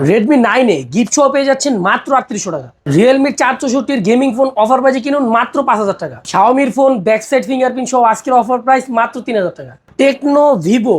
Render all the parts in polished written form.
Redmi 9 a gift সহ পেয়ে যাচ্ছেন মাত্র 3800 টাকা। রিয়েলমি 464 গেমিং ফোন অফার প্রাইজে কিনুন মাত্র 5000 টাকা। শাওমির ফোন ব্যাক সাইড ফিঙ্গারপ্রিন্ট সহ আজকের অফার প্রাইস মাত্র 3000 টাকা। টেকনো, ভিভো,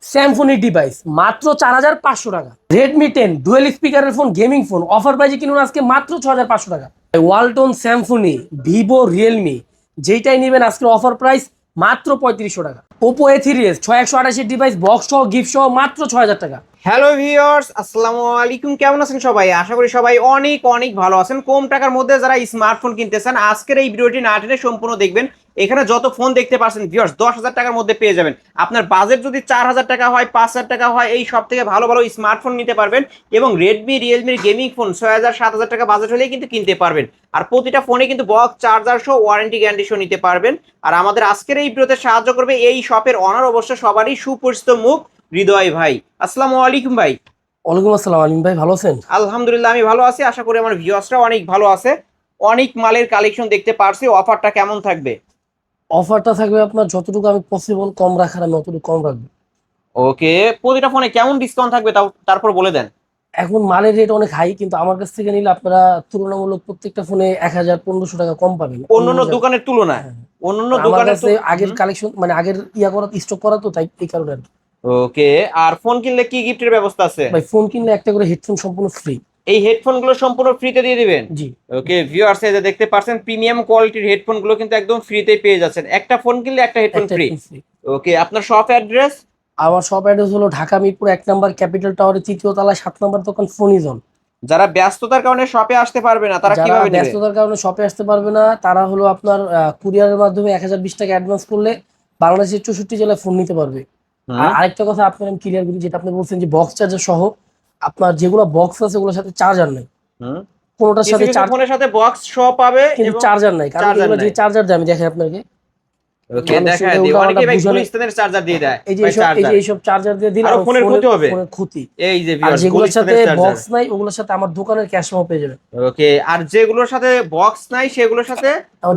স্যামসুং ডিভাইস মাত্র 4500 টাকা। রেডমি 10 ডুয়েল স্পিকারের ফোন গেমিং ফোন অফার প্রাইজে কিনুন আজকে মাত্র 6500 টাকা। ওয়ালটন, স্যামসুং, ভিভো, রিয়েলমি যেইটাই নেবেন আজকের অফার প্রাইস মাত্র 3500 টাকা। ওপো A3s 6128 ডিভাইস বক্স সহ গিফট সহ মাত্র 6000 টাকা। হ্যালো ভিউয়ার্স, আসসালামু আলাইকুম। কেমন আছেন সবাই? আশা করি সবাই অনেক অনেক ভালো আছেন। কম টাকার মধ্যে যারা স্মার্টফোন কিনতে চান আজকের এই ভিডিওটি না টেনে সম্পূর্ণ দেখবেন। এখানে যত ফোন দেখতে পাচ্ছেন ভিউয়ার্স 10,000 টাকার মধ্যে পেয়ে যাবেন। আপনার বাজেট যদি 4000 টাকা হয়, 5000 টাকা হয়, এই সব থেকে ভালো ভালো স্মার্টফোন নিতে পারবেন। এবং রেডমি, রিয়েলমির গেমিং ফোন 6000 7000 টাকা বাজেট হলেই কিন্তু কিনতে পারবেন। আর প্রতিটা ফোনে কিন্তু বক্স, চার্জার সহ ওয়ারেন্টি গ্যারান্টি সহ নিতে পারবেন। আর আমাদের আজকের এই ভিডিওতে সাহায্য করবে এই শপের অনার, অবশ্য সবারই সুপরিচিত মুখ, হৃদয় ভাই। আসসালামু আলাইকুম ভাই। ওয়ালাইকুম আসসালাম আলিম ভাই, ভালো আছেন? আলহামদুলিল্লাহ, আমি ভালো আছি। আশা করি আমার ভিউয়ার্সরা অনেক ভালো আছে। অনেক মালের কালেকশন দেখতে পারছি। অফারটা কেমন থাকবে? অফারটা থাকবে আপনার যতটুকু আমি পসিবল কম রাখার আমি অতটুকু কম রাখবো। ওকে, প্রতিটা ফোনে কেমন ডিসকাউন্ট থাকবে তাও তারপর বলে দেন। এখন মালের রেট অনেক হাই, কিন্তু আমার কাছ থেকে নিলে আপনারা তুলনামূলক প্রত্যেকটা ফোনে 1000-1500 টাকা কম পাবেন অন্যান্য দোকানের তুলনায়। হ্যাঁ। অন্যান্য আমার দোকানের কাছে আগের কালেকশন মানে আগের করা স্টক করা, তো তাই এই কারণে আর কি। ওকে, আর ফোন কিনলে কি গিফটের ব্যবস্থা আছে? ভাই ফোন কিনলে একটা করে হেডফোন সম্পূর্ণ ফ্রি। এই হেডফোন গুলো সম্পূর্ণ ফ্রিতে দিয়ে দিবেন? জি। ওকে ভিউয়ার্স, এই যে দেখতে পাচ্ছেন প্রিমিয়াম কোয়ালিটির হেডফোন গুলো কিন্তু একদম ফ্রিতে পেয়ে যাচ্ছেন। একটা ফোন কিনলে একটা হেডফোন একটা ফ্রি। Headphone free. ওকে, আপনার শপ অ্যাড্রেস? আমার শপ অ্যাড্রেস হলো ঢাকা মিরপুর 1 নম্বর ক্যাপিটাল টাওয়ারের 3য় তলায় 7 নম্বর দোকান ফোনিজন। যারা ব্যস্ততার কারণে শপে আসতে পারবে না তারা যারা কিভাবে নেবে? ব্যস্ততার কারণে শপে আসতে পারবে না তারা হলো আপনার কুরিয়ারের মাধ্যমে 1020 টাকা অ্যাডভান্স করলে বাংলাদেশের 64 জেলায় ফোন নিতে পারবে। আর আরেকটা কথা আপনার আমি ক্লিয়ার করি, যেটা আপনি বলছেন যে বক্স চার্জার সহ, আপনার যেগুলো বক্স আছে ওগুলোর সাথে চার্জার নেই। কোনোটার কিছু সাথে কিছু ফোনের সাথে বক্স সহ পাবে কিন্তু এবং চার্জার নাই, কারণ চার্জার এগুলো যে নাই। চার্জার দেয় আমি দেখে আপনাকে। ওকে, মানুষ দেখায় এটা দিই অনেকে উল্টাপাল্টা ভাই বুঝালে গুলিস্তানের চার্জার দিয়ে দেয়। এই যে ভাই এইসব চার্জার এইসব চার্জার দিয়ে দিলে আরো ফোনের ক্ষতি হবে। ফোনের ক্ষতি। এই যে আর ভিউয়ার্স যেগুলোর সাথে গুলিস্তানের চার্জার। বক্স নাই ওগুলোর সাথে আমার দোকানের ক্যাশ মেমো পেয়ে যাবেন। ওকে, আর যেগুলোর সাথে বক্স নাই সেগুলোর সাথে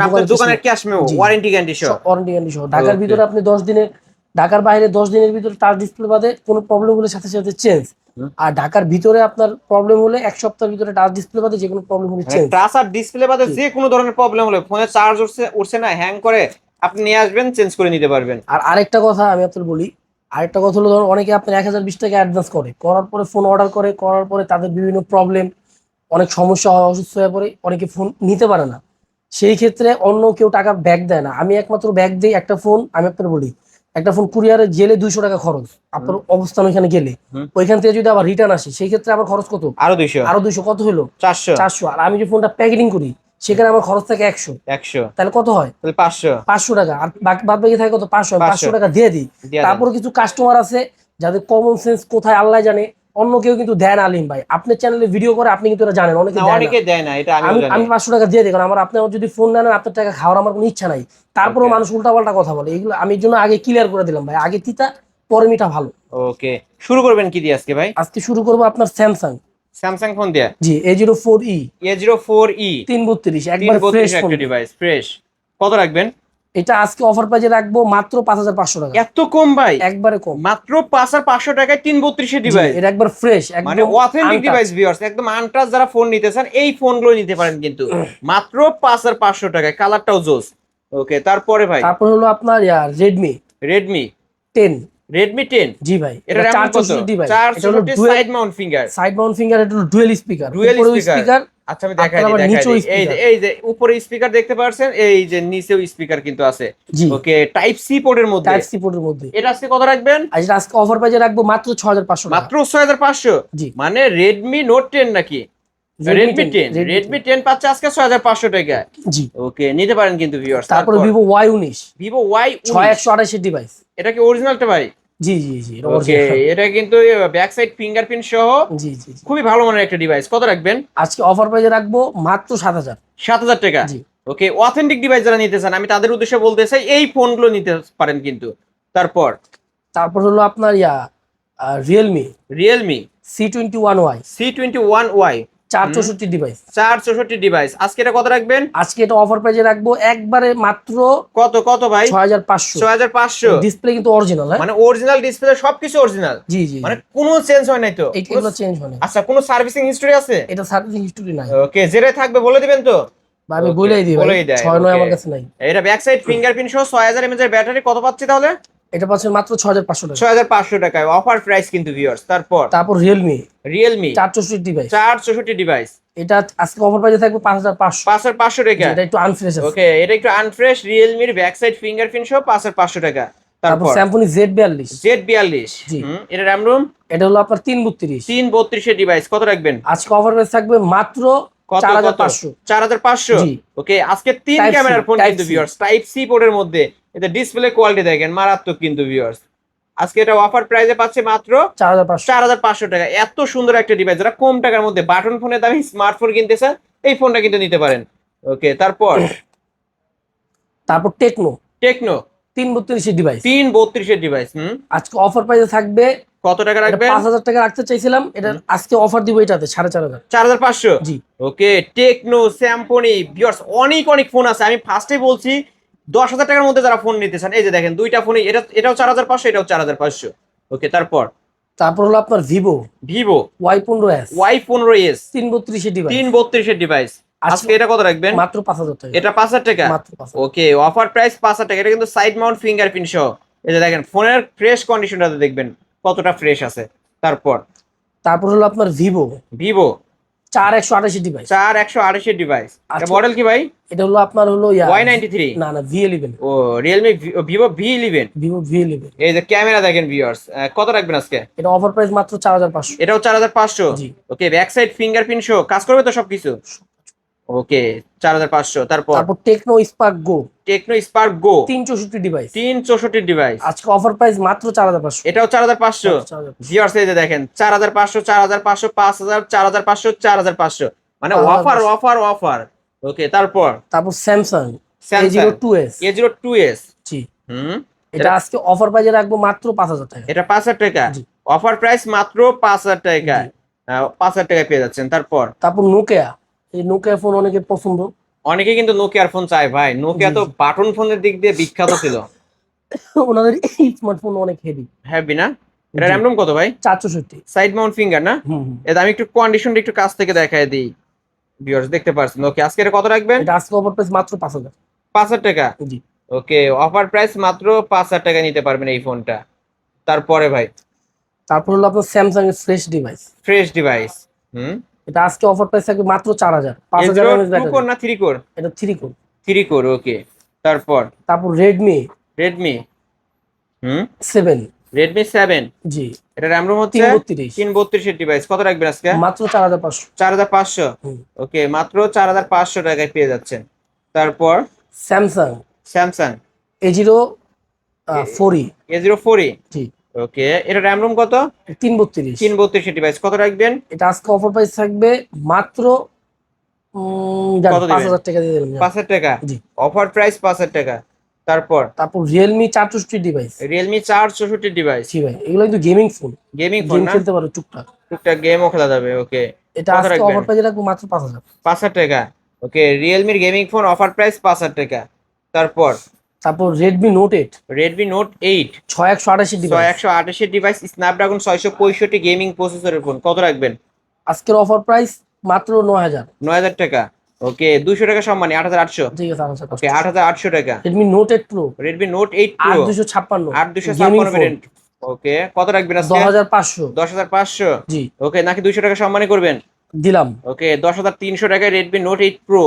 আপনার দোকানের ক্যাশ মেমো, জি, ওয়ারেন্টি গ্যারান্টি সহ। ওয়ারেন্টি গ্যারান্টি সহ। ঢাকার Okay. ভিতরে আপনি 10 দিনের, ঢাকার বাইরে 10 দিনের ভিতরে টাচ ডিসপ্লে বাদে কোনো প্রবলেম হলে সাথে সাথে চেঞ্জ। আর ঢাকার ভিতরে আপনার প্রবলেম হলে 1 সপ্তাহের ভিতরে টাচ ডিসপ্লে বাদে যে কোনো প্রবলেম হলে চেঞ্জ। টাচ আর ডিসপ্লে বাদে যে কোনো ধরনের প্রবলেম হলে, ফোনে চার্জ উঠছে না, হ্যাং করে, আপনি নিয়ে আসবেন, চেঞ্জ করে নিতে পারবেন। আর আরেকটা কথা আমি আপনাদের বলি, আরেকটা কথা হলো ধরুন অনেকে আপনার 1020 টাকা অ্যাডভান্স করার পরে ফোন অর্ডার করার পরে তাদের বিভিন্ন প্রবলেম, অনেক সমস্যা হয়, অসুস্থ হয়ে পড়ে, অনেকে ফোন নিতে পারে না। সেই ক্ষেত্রে অন্য কেউ টাকা ব্যাক দেয় না, আমি একমাত্র ব্যাক দিই। একটা ফোন আমি আপনার বলি, একটা ফোন কুরিয়ারে গেলে 200 টাকা খরচ, আপনার অবস্থান ওইখানে গেলে। ওইখান থেকে যদি আবার রিটার্ন আসে সেই ক্ষেত্রে আমার খরচ কত? আরো 200। আরো 200 কত হলো? 400। 400। আর আমি যে ফোনটা প্যাকেটিং করি সেখানে আমার খরচ থাকে 100। 100 তাহলে কত হয়? তাহলে 500। 500 টাকা। আর বাদ বাকি থাকে কত? 500। আমি 500 টাকা দিয়ে দিই। দিয়া দেন। তারপরে কিছু কাস্টমার আছে যাদের কমন সেন্স কোথায় আল্লাহ জানে, অন্য কেউ কিন্তু দেন। আলিম ভাই আপনার চ্যানেলে ভিডিও করে, আপনি কিন্তু এটা জানেন অনেকে না, দেয় না। অনেকে দেয় না, এটা আমিও আমি জানি। আমি 500 টাকা দিয়ে দিই, কারণ আপনি যদি ফোন নেন আপনার টাকা খাওয়ার আমার কোনো ইচ্ছা নাই। তারপরেও Okay. মানুষ উল্টাপাল্টা কথা বলে, এগুলো আমি এর জন্য আগে ক্লিয়ার করে দিলাম ভাই, আগে তিতা পরে মিঠা ভালো। ওকে, শুরু করবেন কি দিয়ে আজকে ভাই? আজকে শুরু করবো আপনার স্যামসাং। স্যামসাং ফোন দিয়ে। জি, A04e A04e 332 একবার ফ্রেশ ফোন। একটা ডিভাইস, ফ্রেশ। কত রাখবেন? এটা আজকে অফার প্রাইজে রাখবো মাত্র 5500 টাকা। এত কম ভাই? একবারে কম, মাত্র 5,500 টাকায় 332 ডিভাইস। এটা একবার ফ্রেশ, মানে একদম অথেন্টিক ডিভাইস ভিউয়ার্স, একদম আনটাচ। যারা ফোন নিতে চান এই ফোনগুলো নিতে পারেন কিন্তু মাত্র 5,500 টাকায়। কালারটাও জোস। ওকে, তারপরে ভাই? তারপর হলো আপনার রেডমি রেডমি 10। রেডমি 10। জি ভাই, এটা RAM কত? 464 ডিভাইস। এটা হলো 464 side Mount finger. Side Mount finger, এটা হলো ডুয়াল স্পিকার। ডুয়াল উপরেও স্পিকার। আচ্ছা, আমি দেখাই আপনার আবার দিই। নিচেও এই যে speaker। এই যে উপরে স্পিকার দেখতে পাচ্ছেন, এই যে নিচেও স্পিকার কিন্তু আছে। জি। ওকে, টাইপ সি পোর্টের মধ্যে। টাইপ সি পোর্টের মধ্যে। এটা আজকে কত রাখবেন? আজকে অফার প্রাইজে রাখবো মাত্র 6500 টাকা। মাত্র 6,500। জি। মানে রেডমি নোট 10 নাকি? রেডমি 10। রেডমি 10 পাচ্ছে আজকে 6,500 টাকা। জি। ওকে, নিতে পারেন কিন্তু ভিউয়ার্স। তারপরে Vivo Y19 Vivo Y 6128 device. এটা কি অরিজিনালটা ভাই? জি জি জি, এটা ওকে, original। এটা কিন্তু ব্যাক সাইড ফিঙ্গারপ্রিন্ট সহ জি জি জি। খুবই ভালো মানের একটা ডিভাইস। কত রাখবেন? আজকে অফার প্রাইজে রাখবো মাত্র 7000। 7,000 টাকা। জি। ওকে, অথেন্টিক ডিভাইস যারা নিতে চান আমি তাদের উদ্দেশ্যে বলতে চাই এই ফোনগুলো নিতে পারেন কিন্তু। তারপর হলো আপনার Realme Realme C21Y। C21Y 464 device. 464 device. আজকে এটা কত রাখবেন? আজকে এটা অফার প্রাইজে রাখবো একবারে মাত্র কত কত ভাই? 6500। 6500। ডিসপ্লে কিন্তু অরিজিনাল, হ্যাঁ মানে অরিজিনাল ডিসপ্লে, সবকিছু অরিজিনাল। জি জি, মানে কোনো চেঞ্জ হয় নাই তো? এগুলো চেঞ্জ হয় না। আচ্ছা, কোনো সার্ভিসিং হিস্টরি আছে? এটা সার্ভিস হিস্টরি নাই। ওকে, যেটা থাকবে বলে দিবেন তো? বা আমি বলেই দিই ভাই, বলেই দেয়। 69 আমার কাছে নাই। এটা ব্যাক সাইড ফিঙ্গারপ্রিন্ট সহ 6000 mAh এর ব্যাটারি, কত পাচ্ছি তাহলে? এটা পাচ্ছেন মাত্র 6500 টাকা। 6500 টাকায় অফার প্রাইস কিন্তু ভিউয়ার্স। তারপর রিয়েলমি রিয়েলমি 464 ডিভাইস। 464 ডিভাইস। এটা আজকে অফার প্রাইসে থাকবে 5500। 5500 টাকা। এটা একটু আনফ্রেশ আছে। ওকে, এটা একটু আনফ্রেশ। রিয়েলমির ব্যাক সাইড ফিঙ্গারপ্রিন্ট সহ 5500 টাকা। তারপর স্যামসং Z42। Z42। জি। এটা র‍্যাম রুম? এটা হলো আপনার 332। 332 এর ডিভাইস, কত রাখবেন? আজকে অফার প্রাইস থাকবে মাত্র 4500। 4500। জি। ওকে, আজকে 3 Type C, ক্যামেরার ফোন Type কিন্তু C। ভিউয়ার্স, টাইপ সি পোর্টের মধ্যে। এটা ডিসপ্লে কোয়ালিটি দেখেন মারাত্মক কিন্তু ভিউয়ার্স। আজকে এটা অফার প্রাইসে পাচ্ছে মাত্র 4500। 4500 টাকা। এত সুন্দর একটা ডিভাইস, যারা কম টাকার মধ্যে বাটন ফোনের দামে স্মার্টফোন কিনতে চান, এই ফোনটা কিন্তু নিতে পারেন। ওকে, তারপর টেকনো টেকনো 332 ডিভাইস। 332 এর ডিভাইস। আজকে অফার প্রাইসে থাকবে কত টাকা রাখবেন? 5000 টাকা রাখতে চাইছিলাম, এটা আজকে অফার দিব এটাতে 4500। 4500। জি। ওকে, টেকনো স্যামসং ভিউয়ার্স, অনেক অনেক ফোন আছে। আমি ফার্স্টে বলছি 10,000 টাকার মধ্যে যারা ফোন নিতে চান, এই যে দেখেন দুইটা ফোনই, এটাও 4500, এটাও 4500। ওকে, তারপর হলো আপনার Vivo Vivo Y15s। Y15s 332 device. 332 এর ডিভাইস। আজকে এটা কত রাখবেন? মাত্র 5000 টাকা। এটা 5000 টাকা। মাত্র 5000। ওকে, অফার প্রাইস 5000 টাকা। এটা কিন্তু সাইড মাউন্ট ফিঙ্গারপ্রিন্ট সহ। এই যে দেখেন ফোনের ফ্রেশ কন্ডিশনটাতে দেখবেন কতটা ফ্রেশ আছে। তারপর হলো আপনার ভিভো ভিভো 4128 ডিভাইস। 4128 এর ডিভাইস। এটা আচ্ছা। মডেল কি ভাই? এটা হলো আপনার হলো Y93। না না, V11। ও, Realme Vivo V11। Vivo V11। এই যে ক্যামেরা দেখেন ভিউয়ার্স, কত রাখবেন আজকে? এটা অফার প্রাইস মাত্র 4500। এটাও 4500। জি। ওকে, ব্যাক সাইড ফিঙ্গারপ্রিন্ট সহ কাজ করবে তো সবকিছু? ওকে, 4500। তারপর টেকনো স্পার্ক গো। টেকনো স্পার্ক গো 364 ডিভাইস। 364 ডিভাইস। আজকে অফার প্রাইস মাত্র 4500। এটাও 4500। ভিউয়ার্স, এই যে দেখেন 4500, 4500, 5000, 4500, 4500, মানে অফার অফার অফার। ওকে, তারপর স্যামসাং A02s। A02s। জি। হুম, এটা আজকে অফার প্রাইসে রাখবো মাত্র 5000 টাকা। এটা 5000 টাকা। জি। অফার প্রাইস মাত্র 5000 টাকা। 5000 টাকায় পেয়ে যাচ্ছেন। তারপর নোকিয়া। এই নোকিয়া ফোন অনেকের পছন্দ। অনেকে কিন্তু নোকিয়ার ফোন চায় ভাই। নোকিয়া তো বাটন ফোনের দিক দিয়ে বিখ্যাত ছিল। ওনাদের এই স্মার্টফোন অনেক হেভি। হ্যাভি না? এটা র‍্যাম রুম কত ভাই? 464। সাইড মাউন্ট ফিঙ্গার না? এটা আমি একটু কন্ডিশনটা একটু কাছ থেকে দেখায় দিই, ভিউয়ার্স দেখতে পারছেন। ওকে, আজকে এটা কত রাখবেন? এটা আজকে অফার প্রাইস মাত্র 5000। 5000 টাকা। জি। ওকে, অফার প্রাইস মাত্র 5000 টাকা নিতে পারবেন এই ফোনটা। তারপরে ভাই হলো আপনার স্যামসাং এর ফ্রেশ ডিভাইস। Fresh device. এটা আজকে অফার প্রাইস থাকবে মাত্র 4000। 5000 এর mAh 2 কোর না 3 কোর? এটা 3 কোর। 3 কোর। ওকে, তারপর রেডমি রেডমি 7। রেডমি 7। জি। এটা র‍্যাম রুম হচ্ছে 332 এর ডিভাইস। কত রাখবেন আজকে? মাত্র 4500। 4500। ওকে, মাত্র 4500 টাকায় পেয়ে যাচ্ছেন। তারপর স্যামসাং A04e। A04e। জি। ওকে, এটা র‍্যাম রুম কত? 332 এর ডিভাইস। কত রাখবেন? এটা আজকে অফার প্রাইস থাকবে মাত্র কত দিবেন? 5000 টাকা দিয়ে দিলাম। 5000 টাকা। জি। অফার প্রাইস 5000 টাকা। তারপর রিয়েলমি 464 ডিভাইস। Realme 464 device. জি ভাই, এগুলো কিন্তু গেমিং ফোন। গেমিং ফোন না? খেলতে পারো টুকটাক। টুকটাক গেমও খেলা যাবে। ওকে, এটা আজকে অফার প্রাইসে রাখবো মাত্র 5000। 5000 টাকা। ওকে, রিয়েলমির গেমিং ফোন অফার প্রাইস 5000 টাকা। তারপর Redmi note 8। Redmi note 8 6128 device. 6128 এর ডিভাইস, স্ন্যাপড্রাগন 665 গেমিং প্রসেসরের ফোন। কত রাখবেন? আজকের অফার প্রাইস মাত্র 9000। 9000 টাকা। ওকে, 200 টাকা সম্মানী 8800। ঠিক আছে, 8800। ওকে, 8800 টাকা। Redmi note 8 pro. Redmi note 8 pro 8256। 8256 variant. Okay, কত রাখবেন আজকে? 10500। 10500। জি। ওকে, নাকি 200 টাকা সম্মানী করবেন? দিলাম। ওকে, 10300 টাকায় রেডমি নোট 8 প্রো।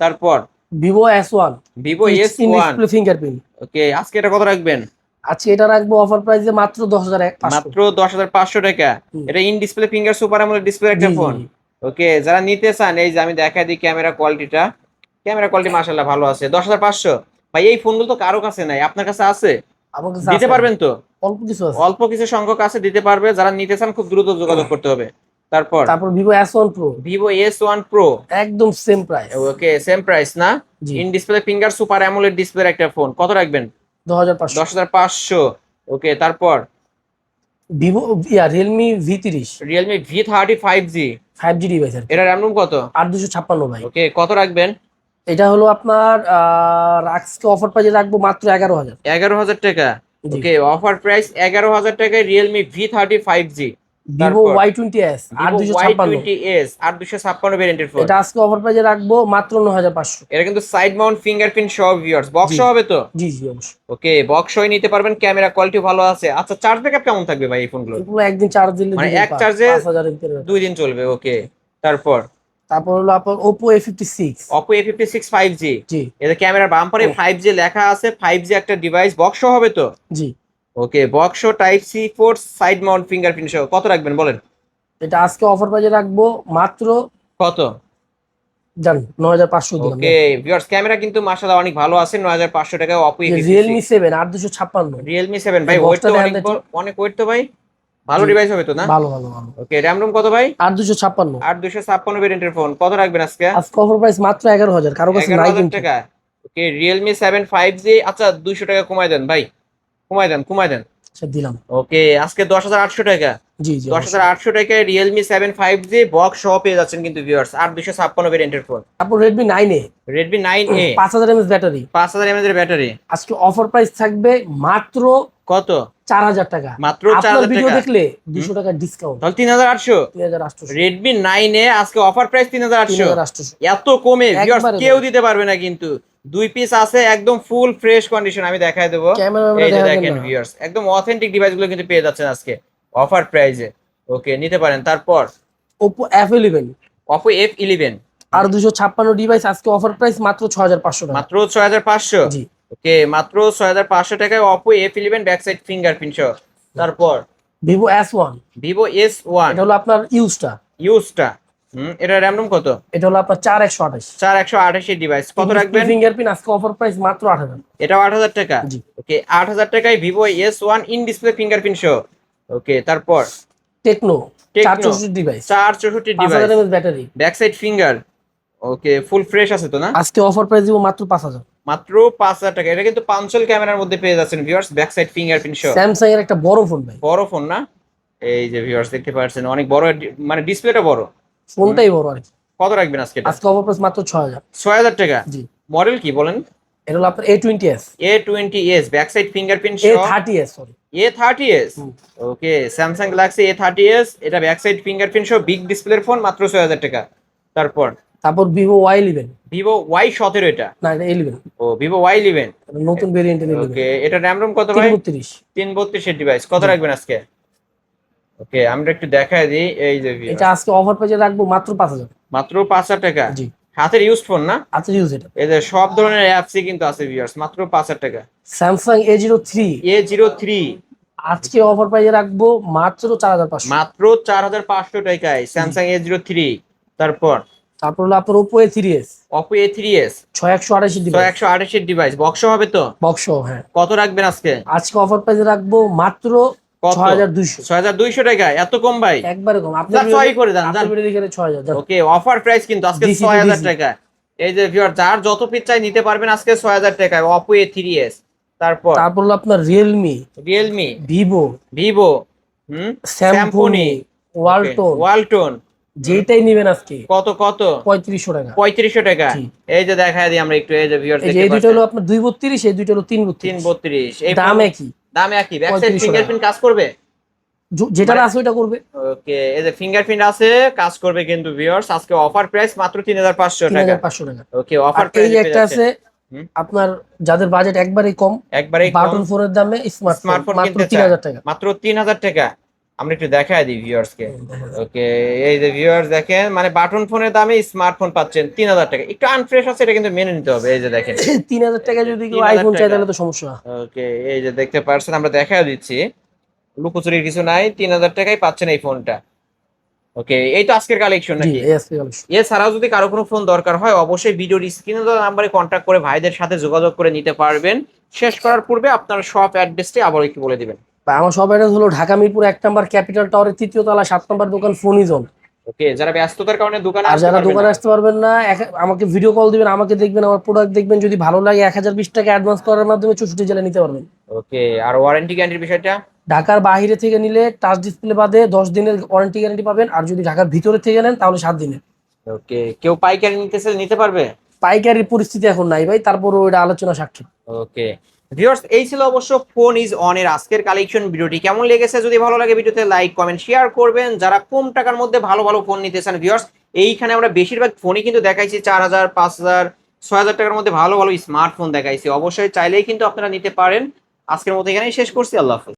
তারপর Vivo S1। Vivo S1 display fingerprint. Okay, আজকে এটা কত রাখবেন? আজকে এটা রাখবো অফার প্রাইসে মাত্র 10500। মাত্র 10500 টাকা। এটা in display finger super AMOLED display একটা ফোন। ওকে, যারা নিতে চান, এই যে আমি দেখাই দিই ক্যামেরা কোয়ালিটিটা। ক্যামেরা কোয়ালিটি মাশাআল্লাহ ভালো আছে। 10500 ভাই, এই ফোনগুলো তো কারো কাছে নাই, আপনার কাছে আছে? আমার কাছে দিতে পারবেন তো? অল্প কিছু আছে। অল্প কিছু সংখ্যক আছে, দিতে পারবে। যারা নিতে চান খুব দ্রুত যোগাযোগ করতে হবে। তারপর Vivo S1 pro. Vivo S1 pro একদম সেম প্রাইস। ওকে, সেম প্রাইস না? In display finger super AMOLED display একটা ফোন। কত রাখবেন? 10500। 10500। ওকে, তারপর Realme V30। Realme V30 5G 5G device আর কি। এটা র্যাম রুম কত? 8256 ভাই। ওকে, কত রাখবেন? এটা হলো আপনার আজকে অফার প্রাইসে রাখবো মাত্র 11,000। 11,000 টাকা। জি। ওকে, অফার প্রাইস 11,000 টাকায় রিয়েলমি V30 5G। ভিভো তারপর Y20s ভিভো 8256। Y20s 856 ভেরিয়েন্টের ফোন। এটা আজকে অফার প্রাইসে রাখবো মাত্র 9,500। এটা কিন্তু সাইড মাউন্ট ফিঙ্গারপ্রিন্ট সহ ভিউয়ার্স, বক্স জি হবে তো? জি জি অবশ্যই। ওকে, বক্স সহ নিতে পারবেন, ক্যামেরা কোয়ালিটি ভালো আছে। আচ্ছা, চার্জ ব্যাকআপ কেমন থাকবে ভাই এই ফোনগুলোর? এগুলো একদিন চার্জ দিলে মানে দুদিন এক চার্জে 5,000 এমপিএর ব্যাটারি। 2 দিন চলবে। ওকে, তারপর তারপর হলো আপনার Oppo A56। Oppo A56 5G। জি এতে ক্যামেরার বাম্পারে 5G লেখা আছে, 5G একটা ডিভাইস, বক্স সহ হবে তো? জি। Okay, box type C port, side mount fingerprint সহ, কত রাখবেন বলেন? এটা আজকে অফার প্রাইসে রাখবো মাত্র কত? জান 9,500 দিলাম। ওকে ভিউয়ার্স, ক্যামেরা কিন্তু মাশাআল্লাহ অনেক ভালো আছে। 9,500 টাকায় Oppo A56। Realme 7 8256। Realme 7 ভাই, এই ওয়েট তো বক্সটা অনেক দেখেন অনেক ওয়েট তো ভাই, ভালো জি। ডিভাইস হবে তো না? ভালো ভালো ভালো। ওকে, র্যাম রুম কত ভাই? 8256। 856 ভেরিয়েন্টের ফোন, কত রাখবেন আজকে? আজকে অফার প্রাইস মাত্র 11,000, কারো কাছে নাই 11,000 কিন্তু। টাকা। ওকে, Realme 7 5G। আচ্ছা, 200 টাকা কমায় দেন ভাই, কমায় দেন কমায় দেন। আচ্ছা দিলাম। ওকে, আজকে 10,800 টাকা। জি জি অবশ্যই। 10,800 টাকায় Realme 7 5G বক্স সহ পেয়ে যাচ্ছেন কিন্তু ভিউয়ার্স, 856 ভেরিয়েন্টের ফোন। তারপর Redmi 9A Redmi 9A 5000 mAh battery. 5000 mAh এর ব্যাটারি। আজকে অফার প্রাইস থাকবে মাত্র কত? 4,000 টাকা। মাত্র আপনার 4,000 ভিডিও টাকা। দেখলে 200 টাকা ডিসকাউন্ট। তাহলে 3,800। 3,800। Redmi 9A আজকে অফার প্রাইস 3,800। 3,800। এত কমে ভিউয়ার্স একবারে কেউ কম। দিতে পারবে না কিন্তু। 2 পিস আছে একদম ফুল ফ্রেশ কন্ডিশন, আমি দেখাই দেবো। ক্যামেরা এই যে দেখা দেখেন না। ভিউয়ার্স, একদম অথেন্টিক ডিভাইসগুলো কিন্তু পেয়ে যাচ্ছেন আজকে অফার প্রাইসে। ওকে, নিতে পারেন। তারপর Oppo F11 Oppo F11 আর 256 ডিভাইস আজকে অফার প্রাইস মাত্র 6,500 টাকা। মাত্র 6,500। জি। ওকে, মাত্র 6,500 টাকায় Oppo F11 back side fingerprint সহ। তারপর Vivo S1। Vivo S1 এটা হলো আপনার ইউজটা। ইউজটা। এটা র্যাম রুম কত? এটা হলো আপনার 4128। 4128 এর ডিভাইস, কত রাখবেন? ফিঙ্গারপ্রিন্ট আজকে অফার প্রাইস মাত্র 8,000। এটাও 8,000 টাকা। জি। ওকে, 8,000 টাকায় Vivo S1 in display fingerprint সহ। ওকে, তারপর Tecno Tecno 464 device, 464 device, 5000 mAh battery. Back side finger. Okay, full fresh আছে তো না? আজকে অফার প্রাইস দিব মাত্র 5,000। মাত্র 5,000 টাকা। এটা কিন্তু পাঞ্চল ক্যামেরার মধ্যে পেয়ে যাচ্ছেন ভিউয়ার্স, ব্যাক সাইড ফিঙ্গারপ্রিন্ট সহ। স্যামসাং এর একটা বড় ফোন ভাই। বড় ফোন না? এই যে ভিউয়ার্স দেখতে পাচ্ছেন, অনেক বড়, মানে ডিসপ্লেটা বড়। ফোনটাই বড় আর কি। কত রাখবেন আজকে এটা? আজকে অফার প্রাইস মাত্র 6,000। 6,000 টাকা। জি। মডেল কি বলেন? এটা হলো আপনার A20s। A20s back side fingerprint সহ। A30s sorry. A30s। ওকে, স্যামসাং গ্যালাক্সি A30s, এটা ব্যাক সাইড ফিঙ্গারপ্রিন্ট সহ বিগ ডিসপ্লের ফোন, মাত্র 6,000 টাকা। তারপর Vivo Y11। Vivo Y17 এটা। না এটা 11। ও, Vivo Y11 এটা নতুন ভেরিয়েন্ট 11। ওকে, এটা র্যাম রুম কত ভাই? 332। 332 এর ডিভাইস, কত রাখবেন আজকে? ওকে, আমরা একটু দেখায় দিই। এই যে viewers, এটা আজকে অফার প্রাইসে রাখবো মাত্র 5,000। মাত্র 5,000 টাকা। জি। হাতের ইউজ ফোন না? আচ্ছা ইউজ এটা। এই যে সব ধরনের অ্যাপসই কিন্তু আছে ভিউয়ার্স, মাত্র 5,000 টাকা। স্যামসাং A03 A03 আজকে অফার প্রাইসে রাখবো মাত্র 4,500। মাত্র 4,500 টাকায় স্যামসাং A03। তারপর তারপর হলো আপনার Oppo A3s Oppo A3s 628 device. 128 এর ডিভাইস, বক্স হবে তো? বক্স হ্যাঁ। কত রাখবেন আজকে? আজকে অফার প্রাইসে রাখবো মাত্র কত? 6,200। 6,200 টাকা, এত কম ভাই? একবারে কম। যা, ছয় করে দেন, যান। আপনার ভিডিও দেখে 6,000 যান। ওকে, অফার প্রাইস কিন্তু আজকে DC 6,000 টাকা। এই যে ভিউয়ার, যার যত পিস চাই নিতে পারবেন আজকে 6,000 টাকায় Oppo A3s। তারপর হলো আপনার Realme, Realme, Vivo, Vivo, Symphony, Walton, Walton. যেটাই নেবেন আজকে কত কত? 3500 টাকা। 3500 টাকা। জি। এই যে দেখায় দিই আমরা একটু, এই যে ভিউয়ার এই যে দেখতে এই দুটো পাচ্ছেন, হলো আপনার 232, এই দুটো হলো 332। 332। এই দাম একই। দাম একই, ব্যাক সাইড 3500 ফিঙ্গারপ্রিন্ট কাজ করবে? যেটা আছে ওইটা করবে। ওকে, এই যে ফিঙ্গারপ্রিন্ট আছে, কাজ করবে কিন্তু ভিউয়ার্স। আজকে অফার প্রাইস মাত্র 3,500 টাকা। 3,500 টাকা। ওকে, অফার আর প্রাইস এই একটা আছে আপনার যাদের বাজেট একবারেই কম, একবারেই বাটন ফোনের দামে স্মার্টফোন মাত্র কিনতে 3,000 টাকা। মাত্র 3,000 টাকা। আমরা একটু দেখায় দিই ভিউয়ার্স কে। ওকে, এই যে ভিউয়ার্স দেখেন, মানে বাটন ফোনের দামে স্মার্টফোন পাচ্ছেন 3,000 টাকা। একটু আনফ্রেশ আছে, এটা কিন্তু মেনে নিতে হবে। এই যে দেখেন 3,000 টাকা যদি কেউ 3,000 আইফোন চায় টাকা। তাহলে তো সমস্যা। ওকে, এই যে দেখতে পাচ্ছেন, আমরা দেখায় দিচ্ছি, লুকোচুরির কিছু নাই, 3,000 টাকায় পাচ্ছেন এই ফোনটা। ওকে, এই তো আজকের কালেকশন জি নাকি? এই আজকে কালেকশন। এছাড়াও যদি কারো কোনো ফোন দরকার হয়, অবশ্যই ভিডিওর স্ক্রিনে দেওয়া নাম্বারে কন্ট্যাক্ট করে ভাইদের সাথে যোগাযোগ করে নিতে পারবেন। শেষ করার পূর্বে আপনার শপ অ্যাড্রেসটি আবার একটু বলে দিবেন। আমার সব অ্যাড্রেস হলো ঢাকা মিরপুর 1 নম্বর ক্যাপিটাল টাওয়ারের 3য় তলা 7 নম্বর দোকান ফোনিজোন। ওকে, যারা ব্যস্ততার কারণে দোকানে আর আসতে যারা পারবেন দোকানে না, আসতে পারবেন না, আমাকে ভিডিও কল দিবেন, আমাকে দেখবেন, আমার প্রোডাক্ট দেখবেন, যদি ভালো লাগে 1020 টাকা অ্যাডভান্স করার মাধ্যমে 64 জেলা নিতে পারবেন। ওকে, আর ওয়ারেন্টি গ্যারান্টির বিষয়টা? ঢাকার বাইরে থেকে নিলে টাচ ডিসপ্লে বাদে 10 দিনের ওয়ারেন্টি গ্যারান্টি পাবেন, আর যদি ঢাকার ভিতরে থেকে নেন তাহলে 7 দিনের। ওকে, কেউ পাইকারি নিতে পারবে? পাইকারির পরিস্থিতি এখন নাই ভাই, তারপরও ওইটা আলোচনা সাক্ষী। ওকে ভিউয়ার্স, এই ছিল অবশ্য ফোন ইজ অন এর আজকের কালেকশন। ভিডিওটি কেমন লেগেছে যদি ভালো লাগে ভিডিওতে লাইক কমেন্ট শেয়ার করবেন। যারা কম টাকার মধ্যে ভালো ভালো ফোন নিতে চান ভিউয়ার্স, এইখানে আমরা বেশিরভাগ ফোনই কিন্তু দেখাইছি 4000, 5000, 6000 টাকার মধ্যে ভালো ভালো স্মার্টফোন দেখাইছি। অবশ্যই চাইলেই কিন্তু আপনারা নিতে পারেন। আজকের মতো এখানেই শেষ করছি, আল্লাহ হাফেজ।